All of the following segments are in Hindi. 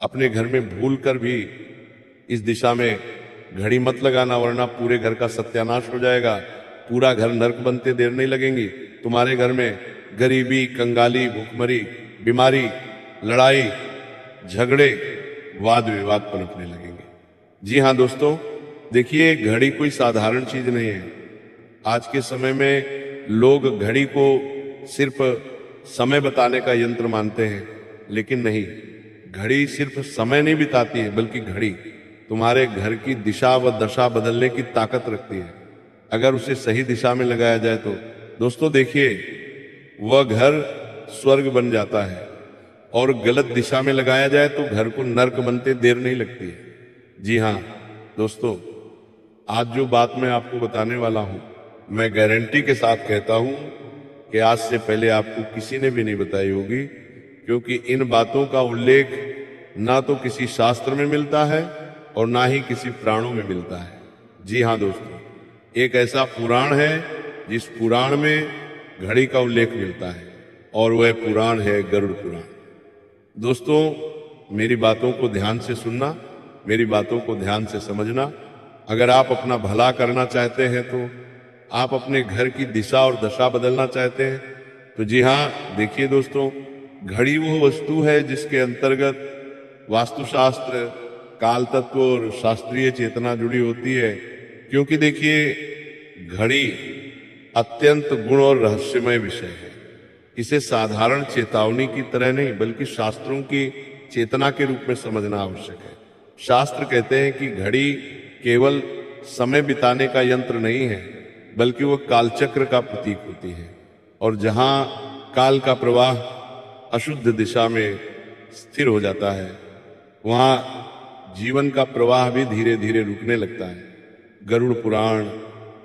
अपने घर में भूल कर भी इस दिशा में घड़ी मत लगाना, वरना पूरे घर का सत्यानाश हो जाएगा। पूरा घर नर्क बनते देर नहीं लगेंगी। तुम्हारे घर में गरीबी, कंगाली, भूखमरी, बीमारी, लड़ाई, झगड़े, वाद विवाद पनपने लगेंगे। जी हाँ दोस्तों, देखिए घड़ी कोई साधारण चीज नहीं है। आज के समय में लोग घड़ी को सिर्फ समय बताने का यंत्र मानते हैं, लेकिन नहीं, घड़ी सिर्फ समय नहीं बिताती है, बल्कि घड़ी तुम्हारे घर की दिशा व दशा बदलने की ताकत रखती है, अगर उसे सही दिशा में लगाया जाए तो। दोस्तों देखिए, वह घर स्वर्ग बन जाता है, और गलत दिशा में लगाया जाए तो घर को नर्क बनते देर नहीं लगती है। जी हाँ दोस्तों, आज जो बात मैं आपको बताने वाला हूं, मैं गारंटी के साथ कहता हूं कि आज से पहले आपको किसी ने भी नहीं बताई होगी, क्योंकि इन बातों का उल्लेख ना तो किसी शास्त्र में मिलता है और ना ही किसी पुराणों में मिलता है। जी हाँ दोस्तों, एक ऐसा पुराण है जिस पुराण में घड़ी का उल्लेख मिलता है, और वह पुराण है गरुड़ पुराण। दोस्तों, मेरी बातों को ध्यान से सुनना, मेरी बातों को ध्यान से समझना। अगर आप अपना भला करना चाहते हैं, तो आप अपने घर की दिशा और दशा बदलना चाहते हैं, तो जी हाँ देखिए दोस्तों, घड़ी वो वस्तु है जिसके अंतर्गत वास्तुशास्त्र, काल तत्व और शास्त्रीय चेतना जुड़ी होती है। क्योंकि देखिए, घड़ी अत्यंत गुण और रहस्यमय विषय है। इसे साधारण चेतावनी की तरह नहीं, बल्कि शास्त्रों की चेतना के रूप में समझना आवश्यक है। शास्त्र कहते हैं कि घड़ी केवल समय बिताने का यंत्र नहीं है, बल्कि वह कालचक्र का प्रतीक होती है। और जहां काल का प्रवाह अशुद्ध दिशा में स्थिर हो जाता है, वहां जीवन का प्रवाह भी धीरे धीरे रुकने लगता है। गरुड़ पुराण,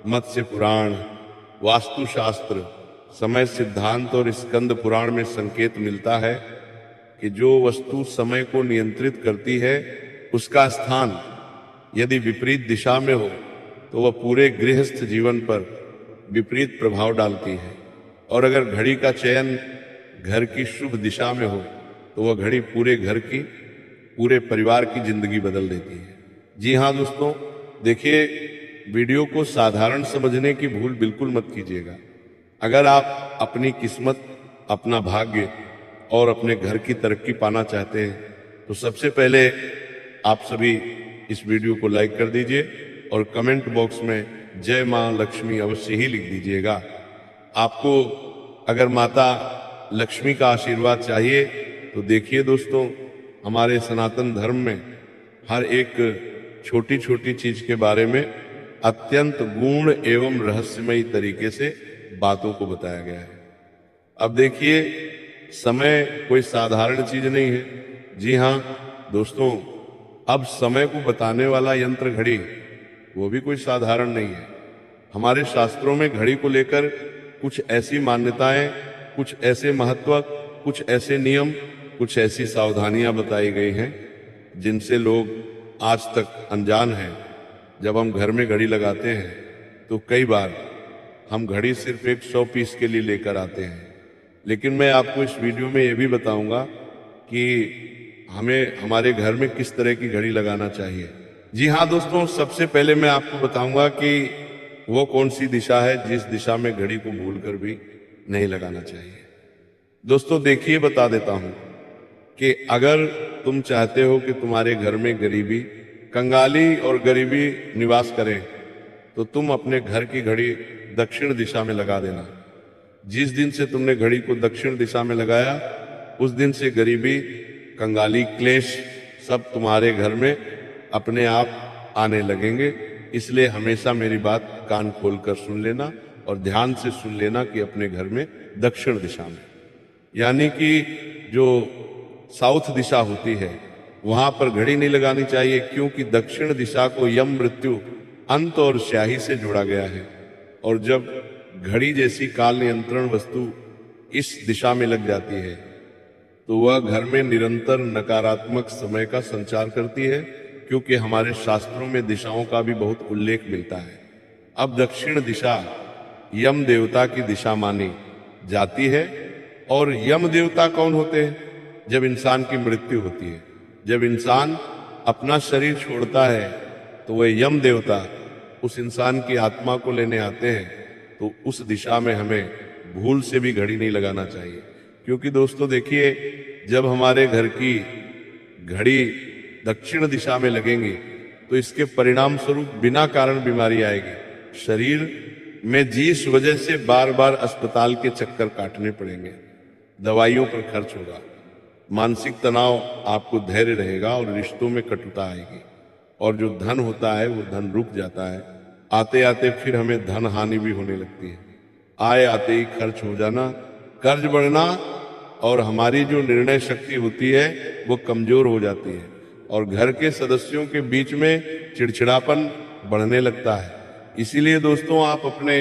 मत्स्य पुराण, वास्तुशास्त्र, समय सिद्धांत और स्कंद पुराण में संकेत मिलता है कि जो वस्तु समय को नियंत्रित करती है, उसका स्थान यदि विपरीत दिशा में हो तो वह पूरे गृहस्थ जीवन पर विपरीत प्रभाव डालती है। और अगर घड़ी का चयन घर की शुभ दिशा में हो तो वह घड़ी पूरे घर की, पूरे परिवार की जिंदगी बदल देती है। जी हाँ दोस्तों, देखिए, वीडियो को साधारण समझने की भूल बिल्कुल मत कीजिएगा। अगर आप अपनी किस्मत, अपना भाग्य और अपने घर की तरक्की पाना चाहते हैं, तो सबसे पहले आप सभी इस वीडियो को लाइक कर दीजिए और कमेंट बॉक्स में जय मां लक्ष्मी अवश्य ही लिख दीजिएगा। आपको अगर माता लक्ष्मी का आशीर्वाद चाहिए तो देखिए दोस्तों, हमारे सनातन धर्म में हर एक छोटी छोटी चीज के बारे में अत्यंत गूढ़ एवं रहस्यमयी तरीके से बातों को बताया गया है। अब देखिए, समय कोई साधारण चीज नहीं है। जी हाँ दोस्तों, अब समय को बताने वाला यंत्र घड़ी, वो भी कोई साधारण नहीं है। हमारे शास्त्रों में घड़ी को लेकर कुछ ऐसी मान्यताएं, कुछ ऐसे महत्व, कुछ ऐसे नियम, कुछ ऐसी सावधानियां बताई गई हैं जिनसे लोग आज तक अनजान हैं। जब हम घर में घड़ी लगाते हैं तो कई बार हम घड़ी सिर्फ एक 100 पीस के लिए लेकर आते हैं, लेकिन मैं आपको इस वीडियो में ये भी बताऊंगा कि हमें हमारे घर में किस तरह की घड़ी लगाना चाहिए। जी हाँ दोस्तों, सबसे पहले मैं आपको बताऊंगा कि वो कौन सी दिशा है जिस दिशा में घड़ी को भूलकर भी नहीं लगाना चाहिए। दोस्तों देखिए, बता देता हूं कि अगर तुम चाहते हो कि तुम्हारे घर में गरीबी, कंगाली और गरीबी निवास करें, तो तुम अपने घर की घड़ी दक्षिण दिशा में लगा देना। जिस दिन से तुमने घड़ी को दक्षिण दिशा में लगाया, उस दिन से गरीबी, कंगाली, क्लेश सब तुम्हारे घर में अपने आप आने लगेंगे। इसलिए हमेशा मेरी बात कान खोलकर सुन लेना और ध्यान से सुन लेना कि अपने घर में दक्षिण दिशा में, यानी कि जो साउथ दिशा होती है, वहां पर घड़ी नहीं लगानी चाहिए, क्योंकि दक्षिण दिशा को यम, मृत्यु, अंत और स्याही से जोड़ा गया है। और जब घड़ी जैसी काल नियंत्रण वस्तु इस दिशा में लग जाती है तो वह घर में निरंतर नकारात्मक समय का संचार करती है, क्योंकि हमारे शास्त्रों में दिशाओं का भी बहुत उल्लेख मिलता है। अब दक्षिण दिशा यम देवता की दिशा मानी जाती है। और यम देवता कौन होते हैं? जब इंसान की मृत्यु होती है जब इंसान अपना शरीर छोड़ता है तो वह यम देवता उस इंसान की आत्मा को लेने आते हैं, तो उस दिशा में हमें भूल से भी घड़ी नहीं लगाना चाहिए। क्योंकि दोस्तों देखिए, जब हमारे घर की घड़ी दक्षिण दिशा में लगेंगी तो इसके परिणाम स्वरूप बिना कारण बीमारी आएगी। शरीर में जिस वजह से बार बार अस्पताल के चक्कर काटने पड़ेंगे, दवाइयों पर खर्च होगा, मानसिक तनाव, आपको धैर्य रहेगा और रिश्तों में कटुता आएगी, और जो धन होता है वो धन रुक जाता है। आते आते फिर हमें धन हानि भी होने लगती है। आए आते ही खर्च हो जाना, कर्ज बढ़ना, और हमारी जो निर्णय शक्ति होती है वो कमजोर हो जाती है, और घर के सदस्यों के बीच में चिड़चिड़ापन बढ़ने लगता है। इसीलिए दोस्तों, आप अपने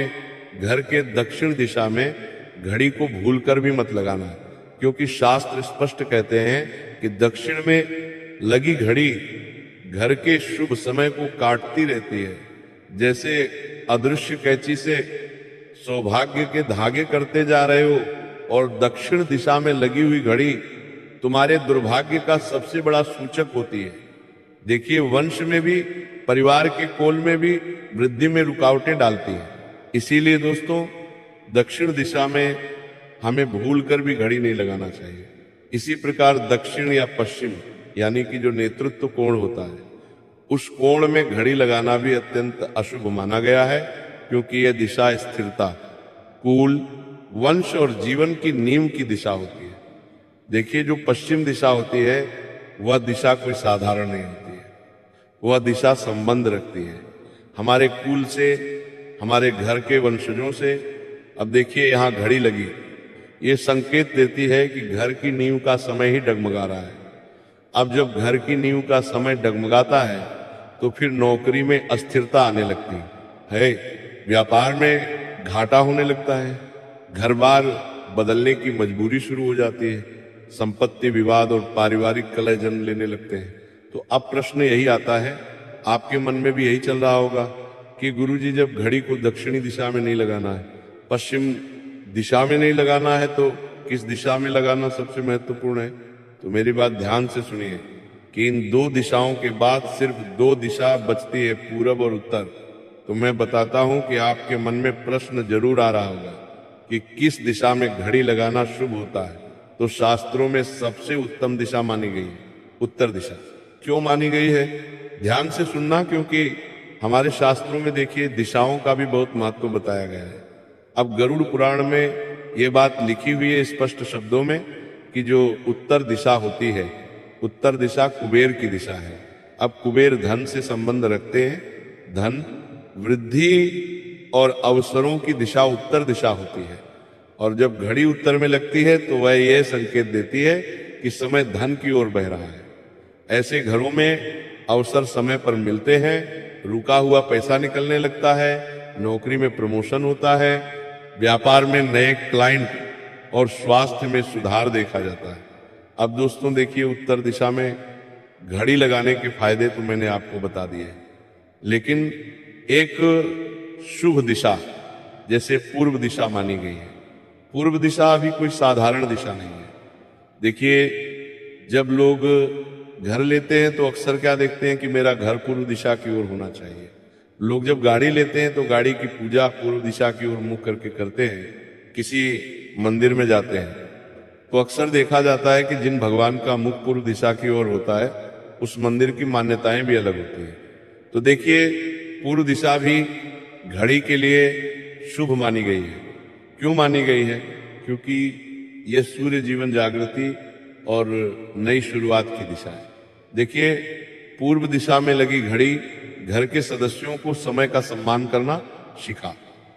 घर के दक्षिण दिशा में घड़ी को भूलकर भी मत लगाना, क्योंकि शास्त्र स्पष्ट कहते हैं कि दक्षिण में लगी घड़ी घर के शुभ समय को काटती रहती है। जैसे अदृश्य कैंची से सौभाग्य के धागे करते जा रहे हो, और दक्षिण दिशा में लगी हुई घड़ी तुम्हारे दुर्भाग्य का सबसे बड़ा सूचक होती है। देखिए, वंश में भी, परिवार के कोल में भी वृद्धि में रुकावटें डालती है। इसीलिए दोस्तों, दक्षिण दिशा में हमें भूलकर भी घड़ी नहीं लगाना चाहिए। इसी प्रकार दक्षिण या पश्चिम यानी कि जो नेतृत्व कोण होता है, उस कोण में घड़ी लगाना भी अत्यंत अशुभ माना गया है, क्योंकि यह दिशा स्थिरता, कुल, वंश और जीवन की नींव की दिशा होती है। देखिए, जो पश्चिम दिशा होती है वह दिशा कोई साधारण नहीं होती है। वह दिशा संबंध रखती है हमारे कुल से, हमारे घर के वंशजों से। अब देखिए, यहाँ घड़ी लगी, ये संकेत देती है कि घर की नींव का समय ही डगमगा रहा है। अब जब घर की नींव का समय डगमगाता है तो फिर नौकरी में अस्थिरता आने लगती है, व्यापार में घाटा होने लगता है, घर बार बदलने की मजबूरी शुरू हो जाती है, संपत्ति विवाद और पारिवारिक कलह जन्म लेने लगते हैं। तो अब प्रश्न यही आता है, आपके मन में भी यही चल रहा होगा कि गुरुजी, जब घड़ी को दक्षिणी दिशा में नहीं लगाना है, पश्चिम दिशा में नहीं लगाना है, तो किस दिशा में लगाना सबसे महत्वपूर्ण है? तो मेरी बात ध्यान से सुनिए कि इन दो दिशाओं के बाद सिर्फ दो दिशा बचती है, पूरब और उत्तर। तो मैं बताता हूं कि आपके मन में प्रश्न जरूर आ रहा होगा कि किस दिशा में घड़ी लगाना शुभ होता है। तो शास्त्रों में सबसे उत्तम दिशा मानी गई है उत्तर दिशा। क्यों मानी गई है? ध्यान से सुनना, क्योंकि हमारे शास्त्रों में देखिए दिशाओं का भी बहुत महत्व बताया गया है। अब गरुड़ पुराण में ये बात लिखी हुई है स्पष्ट शब्दों में कि जो उत्तर दिशा होती है, उत्तर दिशा कुबेर की दिशा है। अब कुबेर धन से संबंध रखते हैं, धन, वृद्धि और अवसरों की दिशा उत्तर दिशा होती है। और जब घड़ी उत्तर में लगती है तो वह यह संकेत देती है कि समय धन की ओर बह रहा है। ऐसे घरों में अवसर समय पर मिलते हैं, रुका हुआ पैसा निकलने लगता है, नौकरी में प्रमोशन होता है, व्यापार में नए क्लाइंट और स्वास्थ्य में सुधार देखा जाता है। अब दोस्तों देखिए, उत्तर दिशा में घड़ी लगाने के फायदे तो मैंने आपको बता दिए, लेकिन एक शुभ दिशा जैसे पूर्व दिशा मानी गई है। पूर्व दिशा अभी कोई साधारण दिशा नहीं है। देखिए, जब लोग घर लेते हैं तो अक्सर क्या देखते हैं कि मेरा घर पूर्व दिशा की ओर होना चाहिए। लोग जब गाड़ी लेते हैं तो गाड़ी की पूजा पूर्व दिशा की ओर मुख करके करते हैं। किसी मंदिर में जाते हैं तो अक्सर देखा जाता है कि जिन भगवान का मुख पूर्व दिशा की ओर होता है उस मंदिर की मान्यताएं भी अलग होती है। तो देखिए, पूर्व दिशा भी घड़ी के लिए शुभ मानी गई है। क्यों मानी गई है? क्योंकि यह सूर्य जीवन जागृति और नई शुरुआत की दिशा है। देखिए, पूर्व दिशा में लगी घड़ी घर के सदस्यों को समय का सम्मान करना सिखा।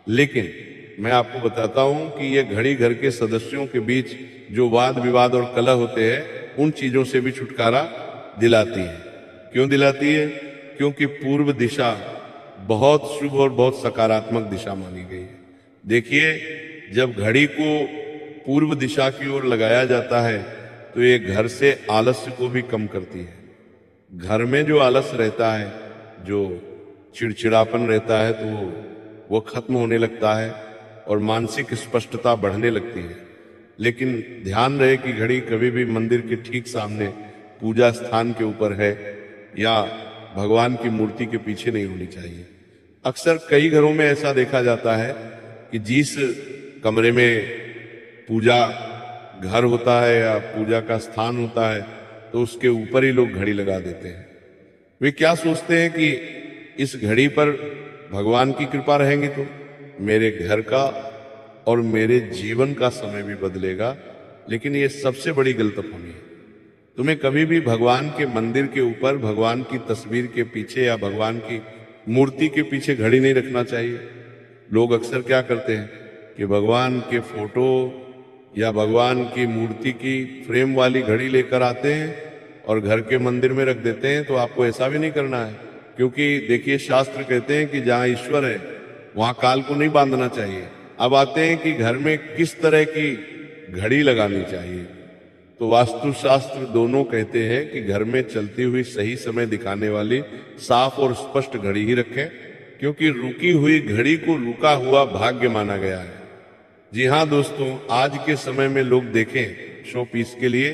लेकिन मैं आपको बताता हूं कि यह घड़ी घर के सदस्यों के बीच जो वाद विवाद और कलह होते हैं उन चीजों से भी छुटकारा दिलाती है। क्यों दिलाती है? क्योंकि पूर्व दिशा बहुत शुभ और बहुत सकारात्मक दिशा मानी गई है। देखिए, जब घड़ी को पूर्व दिशा की ओर लगाया जाता है तो ये घर से आलस्य को भी कम करती है। घर में जो आलस्य रहता है, जो चिड़चिड़ापन रहता है, तो वो खत्म होने लगता है और मानसिक स्पष्टता बढ़ने लगती है। लेकिन ध्यान रहे कि घड़ी कभी भी मंदिर के ठीक सामने पूजा स्थान के ऊपर है या भगवान की मूर्ति के पीछे नहीं होनी चाहिए। अक्सर कई घरों में ऐसा देखा जाता है कि जिस कमरे में पूजा घर होता है या पूजा का स्थान होता है तो उसके ऊपर ही लोग घड़ी लगा देते हैं। वे क्या सोचते हैं कि इस घड़ी पर भगवान की कृपा रहेंगी तो मेरे घर का और मेरे जीवन का समय भी बदलेगा। लेकिन ये सबसे बड़ी गलतफहमी है। तुम्हें कभी भी भगवान के मंदिर के ऊपर भगवान की तस्वीर के पीछे या भगवान की मूर्ति के पीछे घड़ी नहीं रखना चाहिए। लोग अक्सर क्या करते हैं कि भगवान के फोटो या भगवान की मूर्ति की फ्रेम वाली घड़ी लेकर आते हैं और घर के मंदिर में रख देते हैं। तो आपको ऐसा भी नहीं करना है, क्योंकि देखिए शास्त्र कहते हैं कि जहां ईश्वर है वहां काल को नहीं बांधना चाहिए। अब आते हैं कि घर में किस तरह की घड़ी लगानी चाहिए। तो वास्तुशास्त्र दोनों कहते हैं कि घर में चलती हुई सही समय दिखाने वाली साफ और स्पष्ट घड़ी ही रखें, क्योंकि रुकी हुई घड़ी को रुका हुआ भाग्य माना गया है। जी हाँ दोस्तों, आज के समय में लोग देखें शो पीस के लिए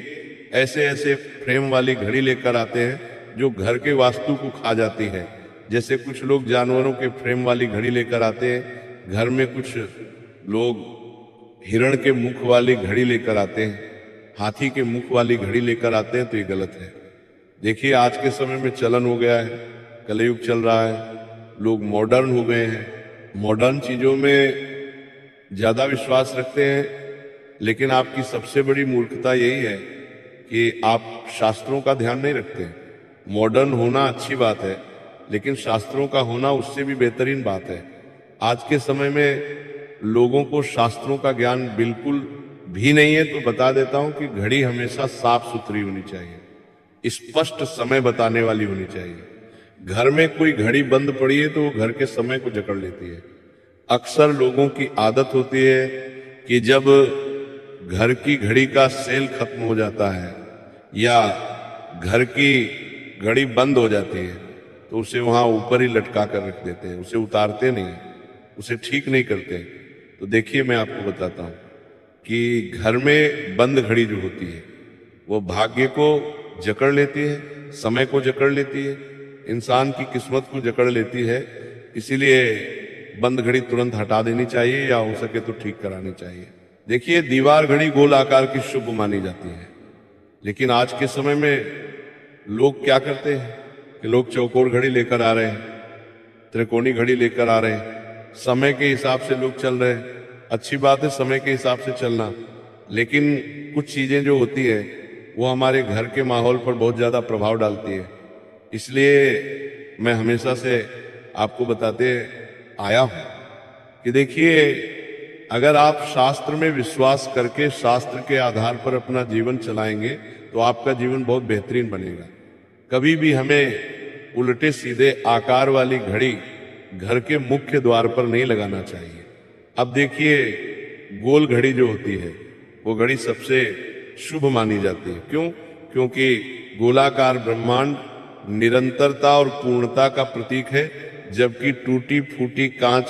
ऐसे ऐसे फ्रेम वाली घड़ी लेकर आते हैं जो घर के वास्तु को खा जाती है। जैसे कुछ लोग जानवरों के फ्रेम वाली घड़ी लेकर आते हैं, घर में कुछ लोग हिरण के मुख वाली घड़ी लेकर आते हैं, हाथी के मुख वाली घड़ी लेकर आते हैं। तो ये गलत है। देखिए आज के समय में चलन हो गया है, कलयुग चल रहा है, लोग मॉडर्न हो गए हैं, मॉडर्न चीजों में ज्यादा विश्वास रखते हैं। लेकिन आपकी सबसे बड़ी मूर्खता यही है कि आप शास्त्रों का ध्यान नहीं रखते। मॉडर्न होना अच्छी बात है, लेकिन शास्त्रों का होना उससे भी बेहतरीन बात है। आज के समय में लोगों को शास्त्रों का ज्ञान बिल्कुल भी नहीं है। तो बता देता हूं कि घड़ी हमेशा साफ सुथरी होनी चाहिए, स्पष्ट समय बताने वाली होनी चाहिए। घर में कोई घड़ी बंद पड़ी है तो वो घर के समय को जकड़ लेती है। अक्सर लोगों की आदत होती है कि जब घर की घड़ी का सेल खत्म हो जाता है या घर की घड़ी बंद हो जाती है तो उसे वहां ऊपर ही लटका कर रख देते हैं, उसे उतारते नहीं, उसे ठीक नहीं करते। तो देखिए मैं आपको बताता हूं कि घर में बंद घड़ी जो होती है वो भाग्य को जकड़ लेती है, समय को जकड़ लेती है, इंसान की किस्मत को जकड़ लेती है। इसीलिए बंद घड़ी तुरंत हटा देनी चाहिए या हो सके तो ठीक करानी चाहिए। देखिए दीवार घड़ी गोल आकार की शुभ मानी जाती है, लेकिन आज के समय में लोग क्या करते हैं कि लोग चौकोर घड़ी लेकर आ रहे हैं, त्रिकोणी घड़ी लेकर आ रहे हैं, समय के हिसाब से लोग चल रहे हैं। अच्छी बात है समय के हिसाब से चलना, लेकिन कुछ चीजें जो होती है वो हमारे घर के माहौल पर बहुत ज्यादा प्रभाव डालती है। इसलिए मैं हमेशा से आपको बताते आया हूं कि देखिए अगर आप शास्त्र में विश्वास करके शास्त्र के आधार पर अपना जीवन चलाएंगे तो आपका जीवन बहुत बेहतरीन बनेगा। कभी भी हमें उल्टे सीधे आकार वाली घड़ी घर के मुख्य द्वार पर नहीं लगाना चाहिए। अब देखिए गोल घड़ी जो होती है वो घड़ी सबसे शुभ मानी जाती है। क्यों? क्योंकि गोलाकार ब्रह्मांड निरंतरता और पूर्णता का प्रतीक है, जबकि टूटी फूटी कांच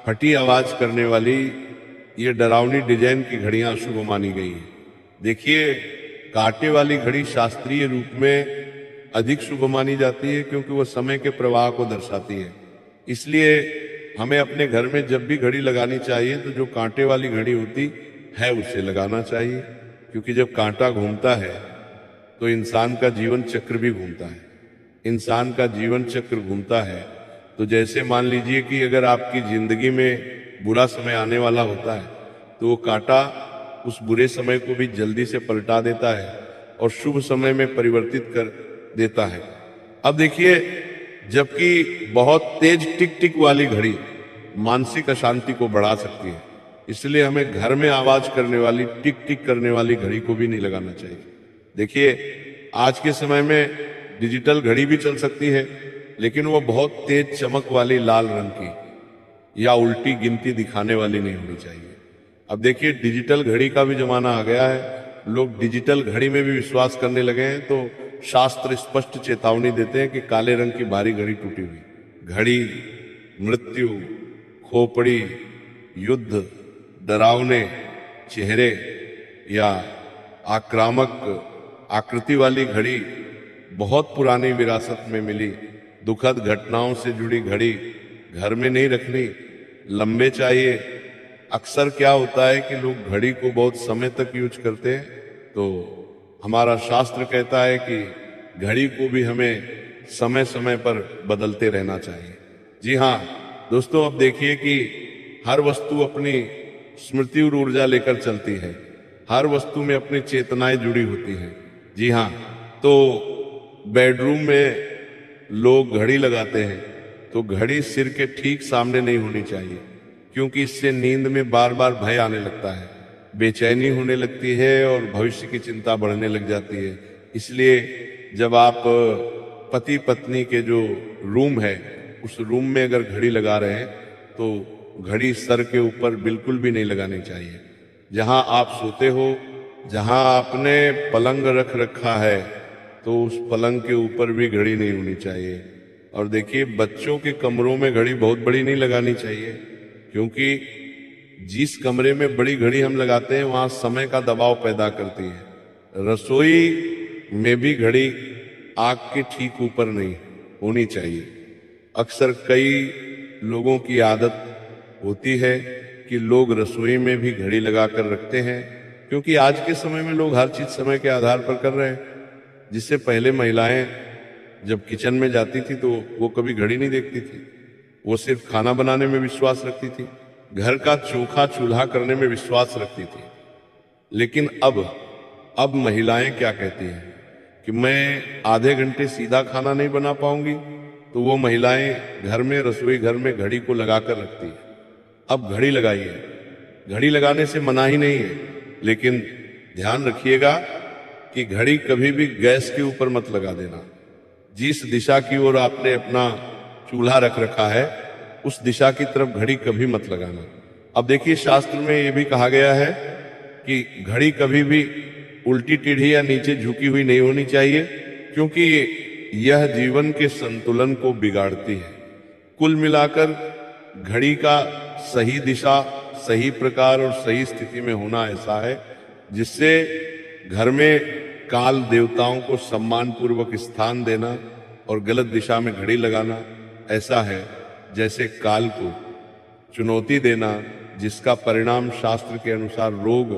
फटी आवाज करने वाली ये डरावनी डिजाइन की घड़ियां अशुभ मानी गई है। देखिए कांटे वाली घड़ी शास्त्रीय रूप में अधिक शुभ मानी जाती है क्योंकि वह समय के प्रवाह को दर्शाती है। इसलिए हमें अपने घर में जब भी घड़ी लगानी चाहिए तो जो कांटे वाली घड़ी होती है उसे लगाना चाहिए, क्योंकि जब कांटा घूमता है तो इंसान का जीवन चक्र भी घूमता है। इंसान का जीवन चक्र घूमता है तो जैसे मान लीजिए कि अगर आपकी जिंदगी में बुरा समय आने वाला होता है तो वो कांटा उस बुरे समय को भी जल्दी से पलटा देता है और शुभ समय में परिवर्तित कर देता है। अब देखिए जबकि बहुत तेज टिक टिक वाली घड़ी मानसिक अशांति को बढ़ा सकती है, इसलिए हमें घर में आवाज करने वाली टिक टिक करने वाली घड़ी को भी नहीं लगाना चाहिए। देखिए आज के समय में डिजिटल घड़ी भी चल सकती है, लेकिन वो बहुत तेज चमक वाली लाल रंग की या उल्टी गिनती दिखाने वाली नहीं होनी चाहिए। अब देखिए डिजिटल घड़ी का भी जमाना आ गया है, लोग डिजिटल घड़ी में भी विश्वास करने लगे हैं। तो शास्त्र स्पष्ट चेतावनी देते हैं कि काले रंग की भारी घड़ी टूटी हुई घड़ी मृत्यु, खोपड़ी, युद्ध, डरावने चेहरे या आक्रामक आकृति वाली घड़ी बहुत पुरानी विरासत में मिली। दुखद घटनाओं से जुड़ी घड़ी घर में नहीं रखनी, लंबे चाहिए। अक्सर क्या होता है कि लोग घड़ी को बहुत समय तक यूज करते हैं, तो हमारा शास्त्र कहता है कि घड़ी को भी हमें समय समय पर बदलते रहना चाहिए। जी हाँ दोस्तों, अब देखिए कि हर वस्तु अपनी स्मृति और ऊर्जा लेकर चलती है, हर वस्तु में अपनी चेतनाएं जुड़ी होती हैं। जी हाँ, तो बेडरूम में लोग घड़ी लगाते हैं, तो घड़ी सिर के ठीक सामने नहीं होनी चाहिए, क्योंकि इससे नींद में बार बार भय आने लगता है, बेचैनी होने लगती है और भविष्य की चिंता बढ़ने लग जाती है। इसलिए जब आप पति पत्नी के जो रूम है उस रूम में अगर घड़ी लगा रहे हैं तो घड़ी सर के ऊपर बिल्कुल भी नहीं लगानी चाहिए। जहां आप सोते हो, जहां आपने पलंग रख रखा है, तो उस पलंग के ऊपर भी घड़ी नहीं होनी चाहिए। और देखिए, बच्चों के कमरों में घड़ी बहुत बड़ी नहीं लगानी चाहिए, क्योंकि जिस कमरे में बड़ी घड़ी हम लगाते हैं वहां समय का दबाव पैदा करती है। रसोई में भी घड़ी आग के ठीक ऊपर नहीं होनी चाहिए। अक्सर कई लोगों की आदत होती है कि लोग रसोई में भी घड़ी लगाकर रखते हैं, क्योंकि आज के समय में लोग हर चीज समय के आधार पर कर रहे हैं। जिससे पहले महिलाएं जब किचन में जाती थी तो वो कभी घड़ी नहीं देखती थी, वो सिर्फ खाना बनाने में विश्वास रखती थी, घर का चोखा चूल्हा करने में विश्वास रखती थी। लेकिन अब महिलाएं क्या कहती हैं कि मैं आधे घंटे सीधा खाना नहीं बना पाऊंगी, तो वो महिलाएं घर में रसोई घर में घड़ी को लगाकर रखती है। अब घड़ी लगाइए, घड़ी लगाने से मना ही नहीं है, लेकिन ध्यान रखिएगा कि घड़ी कभी भी गैस के ऊपर मत लगा देना। जिस दिशा की ओर आपने अपना चूल्हा रख रखा है उस दिशा की तरफ घड़ी कभी मत लगाना। अब देखिए, शास्त्र में यह भी कहा गया है कि घड़ी कभी भी उल्टी टेढ़ी या नीचे झुकी हुई नहीं होनी चाहिए, क्योंकि यह जीवन के संतुलन को बिगाड़ती है। कुल मिलाकर घड़ी का सही दिशा, सही प्रकार और सही स्थिति में होना ऐसा है जिससे घर में काल देवताओं को सम्मान पूर्वक स्थान देना, और गलत दिशा में घड़ी लगाना ऐसा है जैसे काल को चुनौती देना, जिसका परिणाम शास्त्र के अनुसार रोग,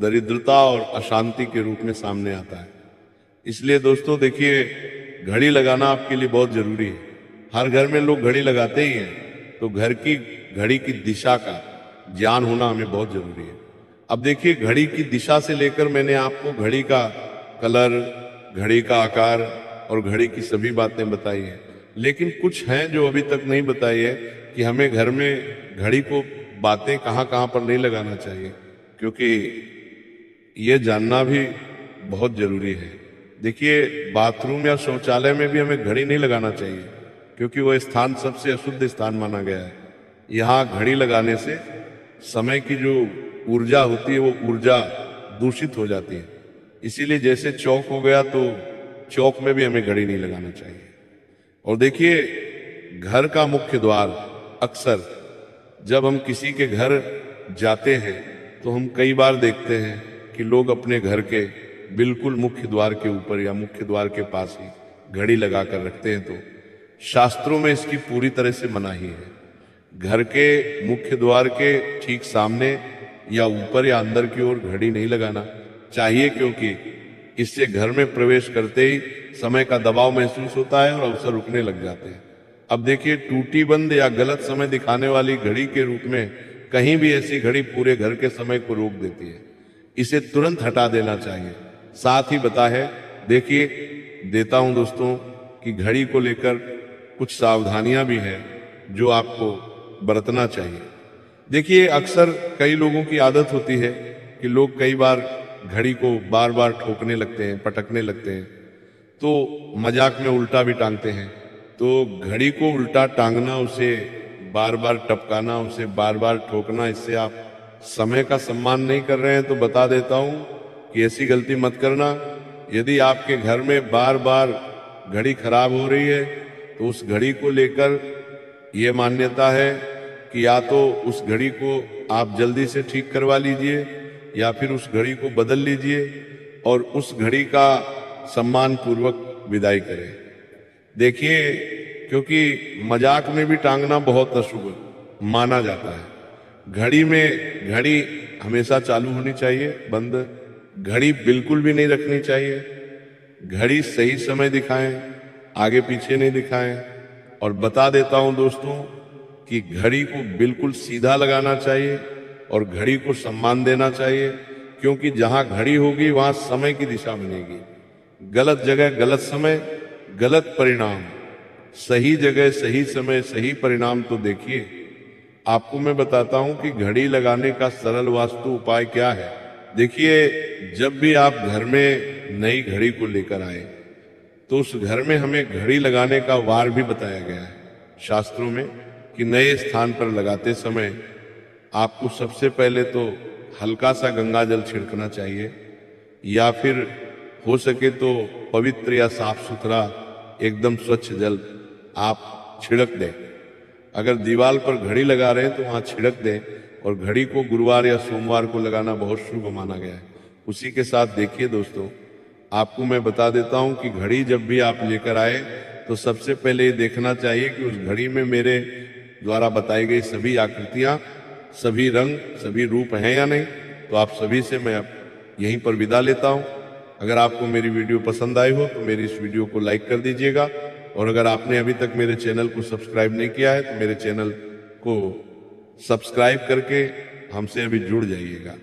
दरिद्रता और अशांति के रूप में सामने आता है। इसलिए दोस्तों देखिए, घड़ी लगाना आपके लिए बहुत जरूरी है। हर घर में लोग घड़ी लगाते ही हैं, तो घर की घड़ी की दिशा का ज्ञान होना हमें बहुत जरूरी है। अब देखिए, घड़ी की दिशा से लेकर मैंने आपको घड़ी का कलर, घड़ी का आकार और घड़ी की सभी बातें बताई हैं, लेकिन कुछ हैं जो अभी तक नहीं बताई है कि हमें घर में घड़ी को बातें कहाँ कहाँ पर नहीं लगाना चाहिए, क्योंकि ये जानना भी बहुत जरूरी है। देखिए, बाथरूम या शौचालय में भी हमें घड़ी नहीं लगाना चाहिए, क्योंकि वह स्थान सबसे अशुद्ध स्थान माना गया है। यहाँ घड़ी लगाने से समय की जो ऊर्जा होती है वो ऊर्जा दूषित हो जाती है। इसीलिए जैसे चौक हो गया, तो चौक में भी हमें घड़ी नहीं लगाना चाहिए। और देखिए, घर का मुख्य द्वार, अक्सर जब हम किसी के घर जाते हैं तो हम कई बार देखते हैं कि लोग अपने घर के बिल्कुल मुख्य द्वार के ऊपर या मुख्य द्वार के पास ही घड़ी लगा कर रखते हैं। तो शास्त्रों में इसकी पूरी तरह से मनाही है। घर के मुख्य द्वार के ठीक सामने या ऊपर या अंदर की ओर घड़ी नहीं लगाना चाहिए, क्योंकि इससे घर में प्रवेश करते ही समय का दबाव महसूस होता है और अवसर रुकने लग जाते हैं। अब देखिए, टूटी बंद या गलत समय दिखाने वाली घड़ी के रूप में कहीं भी ऐसी घड़ी पूरे घर के समय को रोक देती है। इसे तुरंत हटा देना चाहिए। साथ ही देखिए देता हूं दोस्तों कि घड़ी को लेकर कुछ सावधानियां भी हैं जो आपको बरतना चाहिए। देखिए, अक्सर कई लोगों की आदत होती है कि लोग कई बार घड़ी को बार बार ठोकने लगते हैं, पटकने लगते हैं, तो मजाक में उल्टा भी टांगते हैं। तो घड़ी को उल्टा टांगना, उसे बार बार टपकाना, उसे बार बार ठोकना, इससे आप समय का सम्मान नहीं कर रहे हैं। तो बता देता हूं कि ऐसी गलती मत करना। यदि आपके घर में बार बार घड़ी खराब हो रही है तो उस घड़ी को लेकर ये मान्यता है कि या तो उस घड़ी को आप जल्दी से ठीक करवा लीजिए या फिर उस घड़ी को बदल लीजिए और उस घड़ी का सम्मान पूर्वक विदाई करें। देखिए, क्योंकि मजाक में भी टांगना बहुत अशुभ माना जाता है। घड़ी हमेशा चालू होनी चाहिए, बंद घड़ी बिल्कुल भी नहीं रखनी चाहिए। घड़ी सही समय दिखाएं, आगे पीछे नहीं दिखाएं। और बता देता हूं दोस्तों कि घड़ी को बिल्कुल सीधा लगाना चाहिए और घड़ी को सम्मान देना चाहिए, क्योंकि जहां घड़ी होगी वहां समय की दिशा बनेगी। गलत जगह गलत समय, गलत परिणाम, सही जगह सही समय सही परिणाम। तो देखिए, आपको मैं बताता हूं कि घड़ी लगाने का सरल वास्तु उपाय क्या है। देखिए, जब भी आप घर में नई घड़ी को लेकर आए तो उस घर में हमें घड़ी लगाने का वार भी बताया गया है शास्त्रों में, कि नए स्थान पर लगाते समय आपको सबसे पहले तो हल्का सा गंगा जल छिड़कना चाहिए, या फिर हो सके तो पवित्र या साफ सुथरा एकदम स्वच्छ जल आप छिड़क दें। अगर दीवार पर घड़ी लगा रहे हैं तो वहां छिड़क दें। और घड़ी को गुरुवार या सोमवार को लगाना बहुत शुभ माना गया है। उसी के साथ देखिए दोस्तों, आपको मैं बता देता हूं कि घड़ी जब भी आप लेकर आए तो सबसे पहले ये देखना चाहिए कि उस घड़ी में मेरे द्वारा बताई गई सभी आकृतियां, सभी रंग, सभी रूप हैं या नहीं। तो आप सभी से मैं अब यहीं पर विदा लेता हूं। अगर आपको मेरी वीडियो पसंद आई हो तो मेरी इस वीडियो को लाइक कर दीजिएगा, और अगर आपने अभी तक मेरे चैनल को सब्सक्राइब नहीं किया है तो मेरे चैनल को सब्सक्राइब करके हमसे अभी जुड़ जाइएगा।